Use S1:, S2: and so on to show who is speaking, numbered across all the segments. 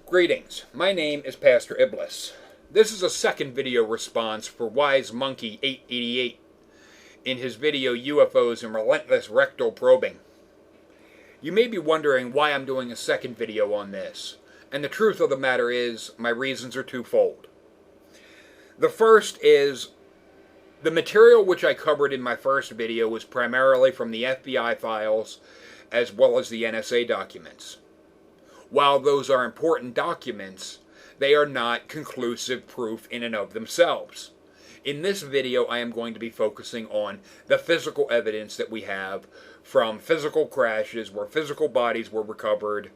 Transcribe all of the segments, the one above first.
S1: Greetings, my name is Pastor Iblis. This is a second video response for Wise Monkey 888 in his video UFOs and Relentless Rectal Probing. You may be wondering why I'm doing a second video on this, and the truth of the matter is my reasons are twofold. The first is the material which I covered in my first video was primarily from the FBI files as well as the NSA documents. While those are important documents, they are not conclusive proof in and of themselves. In this video, I am going to be focusing on the physical evidence that we have from physical crashes where physical bodies were recovered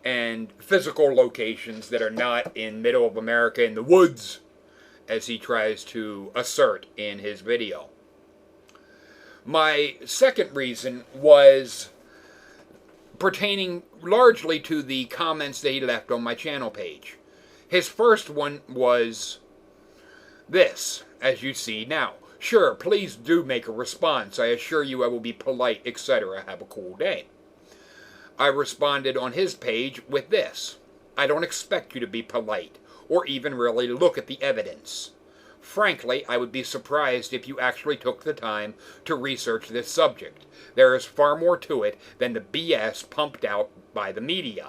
S1: and physical locations that are not in middle of America in the woods, as he tries to assert in his video. My second reason was pertaining largely to the comments that he left on my channel page. His first one was this, as you see now. Sure, please do make a response. I assure you I will be polite, etc. Have a cool day. I responded on his page with this. I don't expect you to be polite, or even really look at the evidence. Frankly, I would be surprised if you actually took the time to research this subject. There is far more to it than the BS pumped out by the media.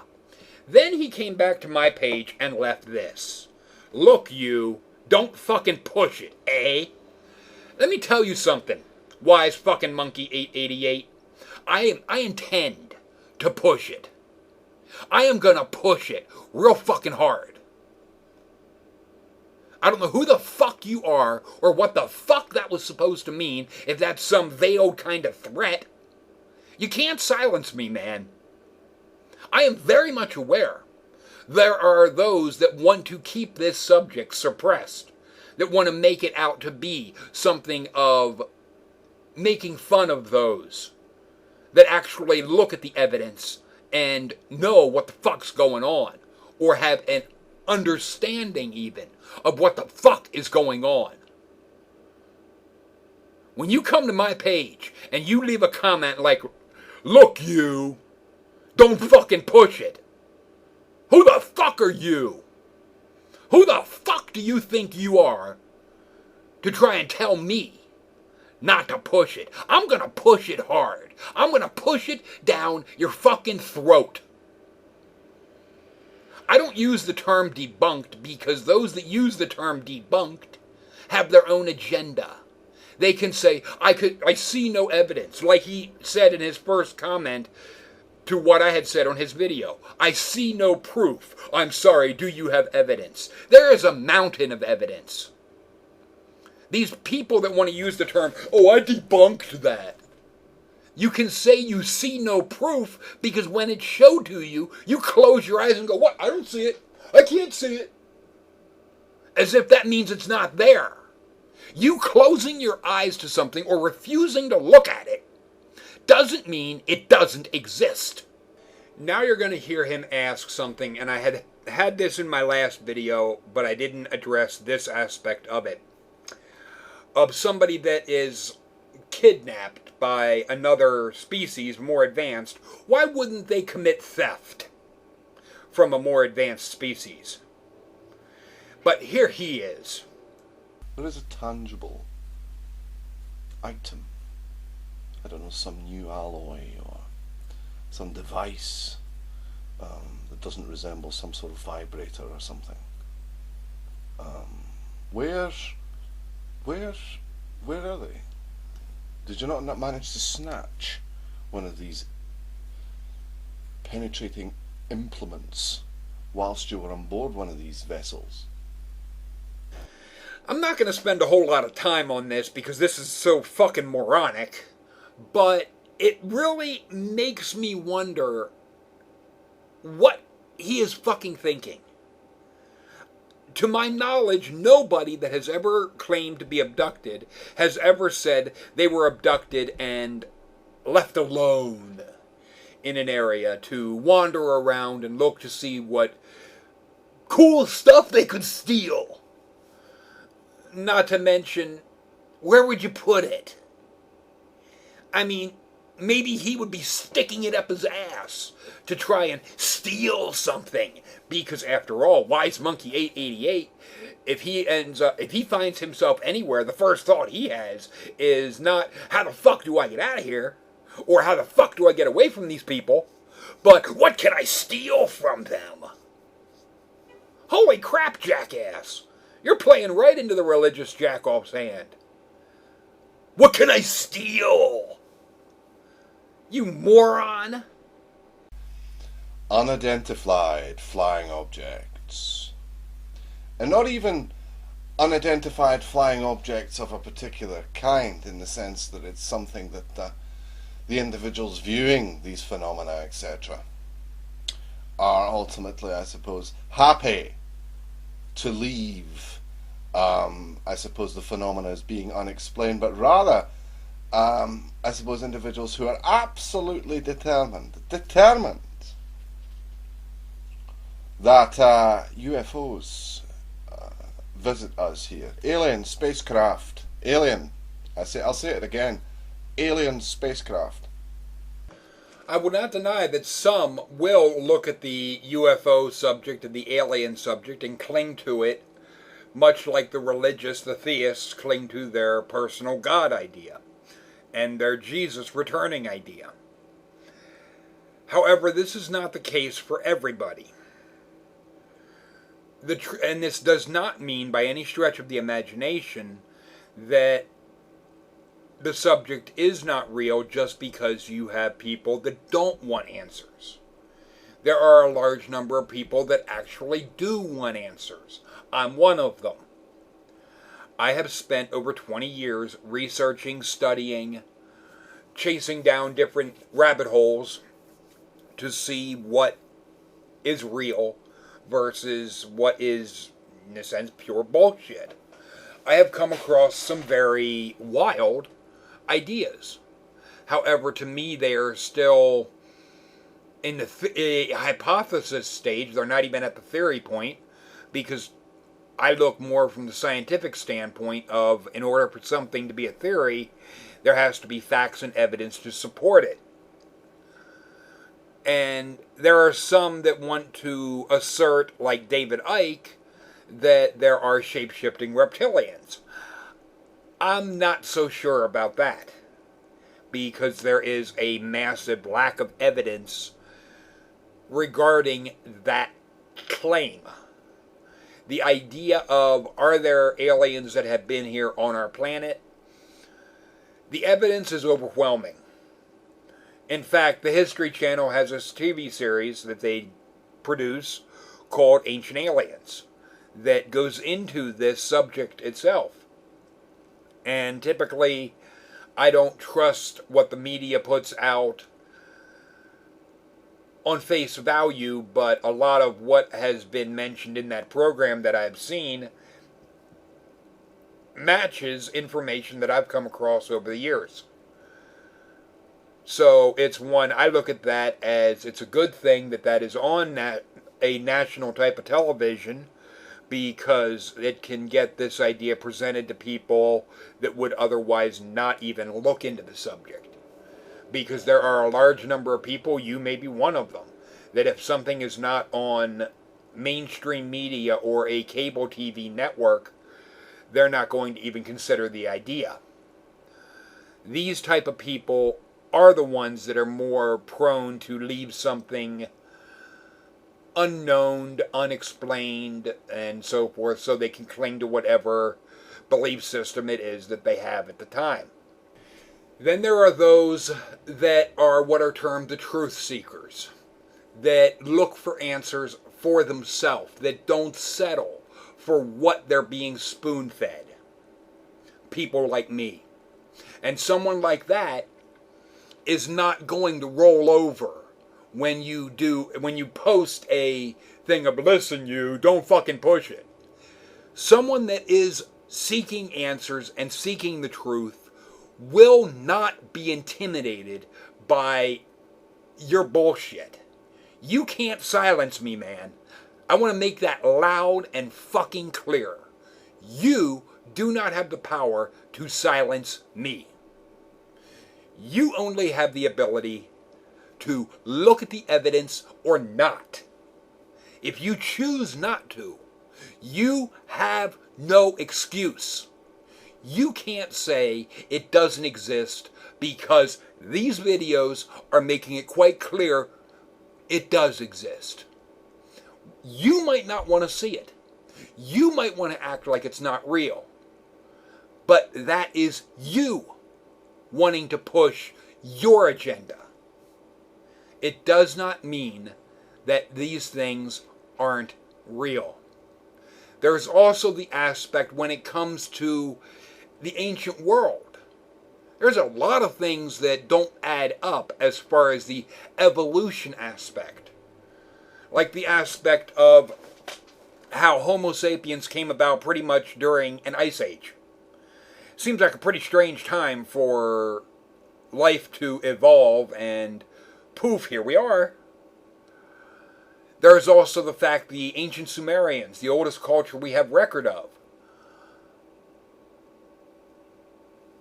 S1: Then he came back to my page and left this. Look, you, don't fucking push it, eh? Let me tell you something, Wise fucking Monkey 888. I intend to push it. I am gonna push it real fucking hard. I don't know who the fuck you are, or what the fuck that was supposed to mean, if that's some veiled kind of threat. You can't silence me, man. I am very much aware there are those that want to keep this subject suppressed, that want to make it out to be something of making fun of those that actually look at the evidence and know what the fuck's going on, or have an understanding even of what the fuck is going on. When you come to my page and you leave a comment like, look you, don't fucking push it. Who the fuck are you? Who the fuck do you think you are to try and tell me not to push it? I'm gonna push it hard. I'm gonna push it down your fucking throat. I don't use the term debunked because those that use the term debunked have their own agenda. They can say, I see no evidence, like he said in his first comment to what I had said on his video. I see no proof. I'm sorry, do you have evidence? There is a mountain of evidence. These people that want to use the term, oh, I debunked that. You can say you see no proof because when it's showed to you, you close your eyes and go, what? I don't see it. I can't see it. As if that means it's not there. You closing your eyes to something or refusing to look at it doesn't mean it doesn't exist. Now you're going to hear him ask something, and I had this in my last video, but I didn't address this aspect of it. Of somebody that is kidnapped by another species, more advanced, why wouldn't they commit theft from a more advanced species? But here he is.
S2: There is a tangible item. I don't know, some new alloy or some device that doesn't resemble some sort of vibrator or something. Where are they? Did you not manage to snatch one of these penetrating implements whilst you were on board one of these vessels?
S1: I'm not going to spend a whole lot of time on this because this is so fucking moronic, but it really makes me wonder what he is fucking thinking. To my knowledge, nobody that has ever claimed to be abducted has ever said they were abducted and left alone in an area to wander around and look to see what cool stuff they could steal. Not to mention, where would you put it? I mean, maybe he would be sticking it up his ass to try and steal something. Because after all, Wise Monkey 888, if he finds himself anywhere, the first thought he has is not, how the fuck do I get out of here? Or how the fuck do I get away from these people? But what can I steal from them? Holy crap, jackass. You're playing right into the religious jackoff's hand. What can I steal? You moron.
S2: Unidentified flying objects. And not even unidentified flying objects of a particular kind, in the sense that it's something that the individuals viewing these phenomena, etc., are ultimately, I suppose, happy to leave, I suppose, the phenomena as being unexplained, but rather, I suppose, individuals who are absolutely determined that UFOs visit us here. Alien spacecraft. Alien. I'll say it again. Alien spacecraft.
S1: I will not deny that some will look at the UFO subject and the alien subject and cling to it, much like the religious, the theists, cling to their personal God idea and their Jesus returning idea. However, this is not the case for everybody. And this does not mean by any stretch of the imagination that the subject is not real just because you have people that don't want answers. There are a large number of people that actually do want answers. I'm one of them. I have spent over 20 years researching, studying, chasing down different rabbit holes to see what is real versus what is, in a sense, pure bullshit. I have come across some very wild ideas. However, to me, they are still in the hypothesis stage. They're not even at the theory point, because I look more from the scientific standpoint of, in order for something to be a theory, there has to be facts and evidence to support it. And there are some that want to assert, like David Icke, that there are shape-shifting reptilians. I'm not so sure about that, because there is a massive lack of evidence regarding that claim. The idea of, are there aliens that have been here on our planet? The evidence is overwhelming. In fact, the History Channel has a TV series that they produce called Ancient Aliens that goes into this subject itself. And typically, I don't trust what the media puts out on face value, but a lot of what has been mentioned in that program that I've seen matches information that I've come across over the years. So it's one, I look at that as it's a good thing that that is on a national type of television, because it can get this idea presented to people that would otherwise not even look into the subject. Because there are a large number of people, you may be one of them, that if something is not on mainstream media or a cable TV network, they're not going to even consider the idea. These type of people are the ones that are more prone to leave something unknown, unexplained, and so forth, so they can cling to whatever belief system it is that they have at the time. Then there are those that are what are termed the truth seekers, that look for answers for themselves, that don't settle for what they're being spoon-fed. People like me. And someone like that is not going to roll over when you post a thing of, listen, you don't fucking push it. Someone that is seeking answers and seeking the truth will not be intimidated by your bullshit. You can't silence me, man. I want to make that loud and fucking clear. You do not have the power to silence me. You only have the ability to look at the evidence or not. If you choose not to, you have no excuse. You can't say it doesn't exist because these videos are making it quite clear it does exist. You might not want to see it. You might want to act like it's not real. But that is you wanting to push your agenda. It does not mean that these things aren't real. There's also the aspect when it comes to the ancient world. There's a lot of things that don't add up as far as the evolution aspect. Like the aspect of how Homo sapiens came about pretty much during an ice age. Seems like a pretty strange time for life to evolve, and poof, here we are. There's also the fact the ancient Sumerians, the oldest culture we have record of,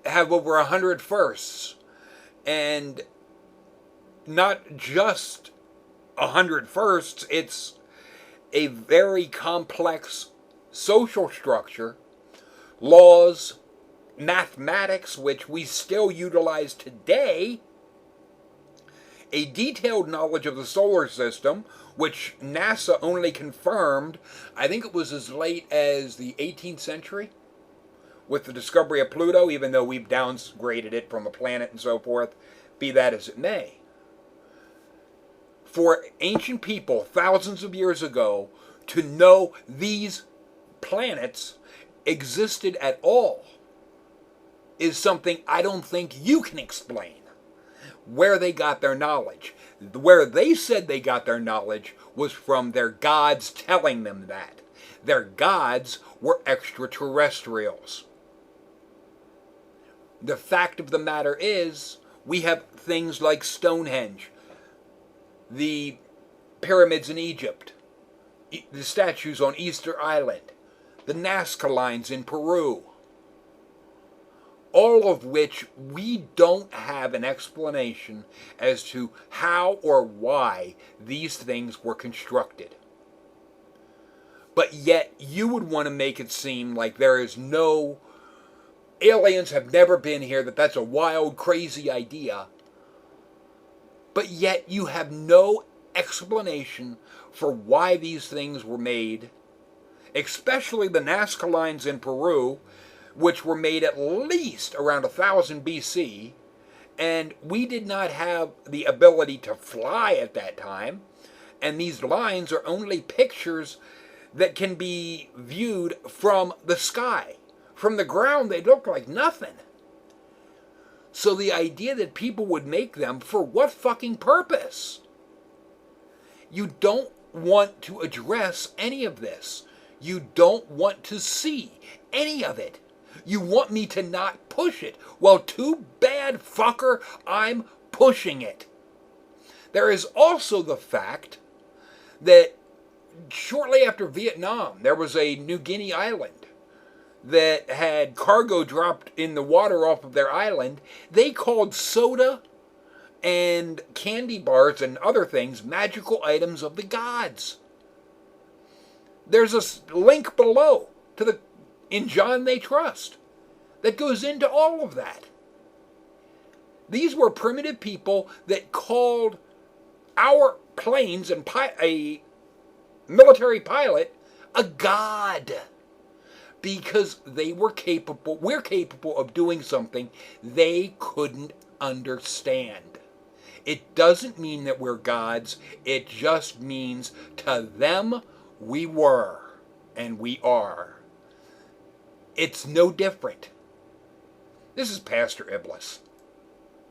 S1: have over 100 firsts. And not just 100 firsts, it's a very complex social structure, laws, mathematics, which we still utilize today, a detailed knowledge of the solar system, which NASA only confirmed, I think it was as late as the 18th century, with the discovery of Pluto, even though we've downgraded it from a planet and so forth, be that as it may. For ancient people, thousands of years ago, to know these planets existed at all is something I don't think you can explain. Where they got their knowledge. Where they said they got their knowledge was from their gods telling them that. Their gods were extraterrestrials. The fact of the matter is, we have things like Stonehenge, the pyramids in Egypt, the statues on Easter Island, the Nazca lines in Peru, all of which we don't have an explanation as to how or why these things were constructed. But yet you would want to make it seem like there is no, aliens have never been here, that that's a wild, crazy idea. But yet you have no explanation for why these things were made, especially the Nazca lines in Peru, which were made at least around 1000 BC, and we did not have the ability to fly at that time, and these lines are only pictures that can be viewed from the sky. From the ground, they look like nothing. So the idea that people would make them, for what fucking purpose? You don't want to address any of this. You don't want to see any of it. You want me to not push it. Well, too bad, fucker, I'm pushing it. There is also the fact that shortly after Vietnam, there was a New Guinea island that had cargo dropped in the water off of their island. They called soda and candy bars and other things magical items of the gods. There's a link below to the In John They Trust that goes into all of that. These were primitive people that called our planes and a military pilot a god, because we're capable of doing something they couldn't understand. It doesn't mean that we're gods. It just means to them we were and we are. It's no different. This is Pastor Iblis.